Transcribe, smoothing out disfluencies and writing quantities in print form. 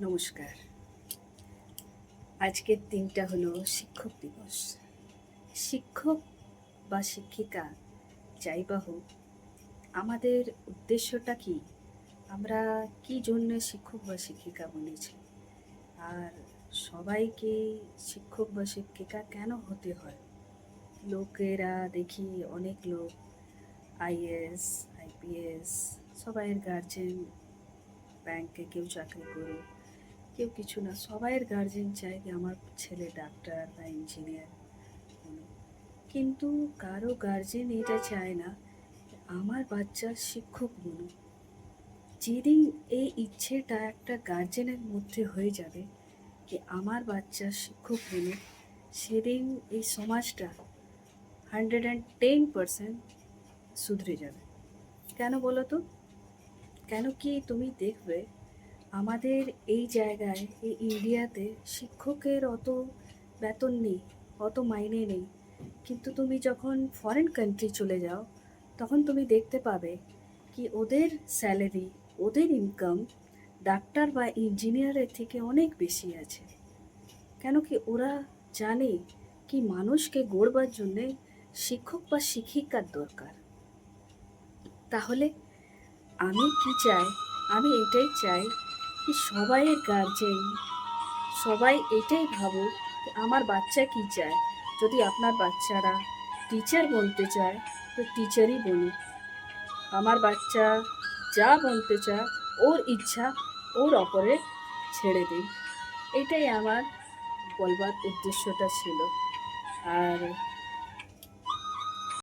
নমস্কার। আজকের দিনটা হলো শিক্ষক দিবস। শিক্ষক বা শিক্ষিকা যাই বা হোক, আমাদের উদ্দেশ্যটা কি? আমরা কি জন্য শিক্ষক বা শিক্ষিকা বনেছি? আর সবাইকে শিক্ষক বা শিক্ষিকা কেন হতে হয়? লোকেরা দেখি অনেক লোক আইএএস, আইপিএস, সবাইয়ের গার্জেন, ব্যাংকে কেউ চাকরি করুক, কেউ কিছু না, সবাইয়ের গার্জেন চায় যে আমার ছেলে ডাক্তার বা ইঞ্জিনিয়ার হলো। কিন্তু কারো গার্জেন এটা চায় না আমার বাচ্চা শিক্ষক বলুক। যেদিন এই ইচ্ছেটা একটা গার্জেনের মধ্যে হয়ে যাবে যে আমার বাচ্চা শিক্ষক বলুক, সেদিন এই সমাজটা 110% শুধরে যাবে। কেন বলো তো? কেন কি তুমি দেখবে আমাদের এই জায়গায়, এই ইন্ডিয়াতে শিক্ষকের অত বেতন নেই, অত মাইনে নেই। কিন্তু তুমি যখন ফরেন কান্ট্রি চলে যাও, তখন তুমি দেখতে পাবে কি ওদের স্যালারি, ওদের ইনকাম ডাক্তার বা ইঞ্জিনিয়ারের থেকে অনেক বেশি আছে। কেন কি ওরা জানে কি মানুষকে গড়বার জন্যে শিক্ষক বা শিক্ষিকার দরকার। তাহলে আমি কি চাই? আমি এটাই চাই কি সবাইয়ের গার্জেন, সবাই এটাই ভাবুক আমার বাচ্চা কি চায়। যদি আপনার বাচ্চারা টিচার বলতে চায় তো টিচারই বলুক। আমার বাচ্চা যা বলতে চায়, ওর ইচ্ছা ওর ওপরে ছেড়ে দিন। এটাই আমার বলবার উদ্দেশ্যটা ছিল। আর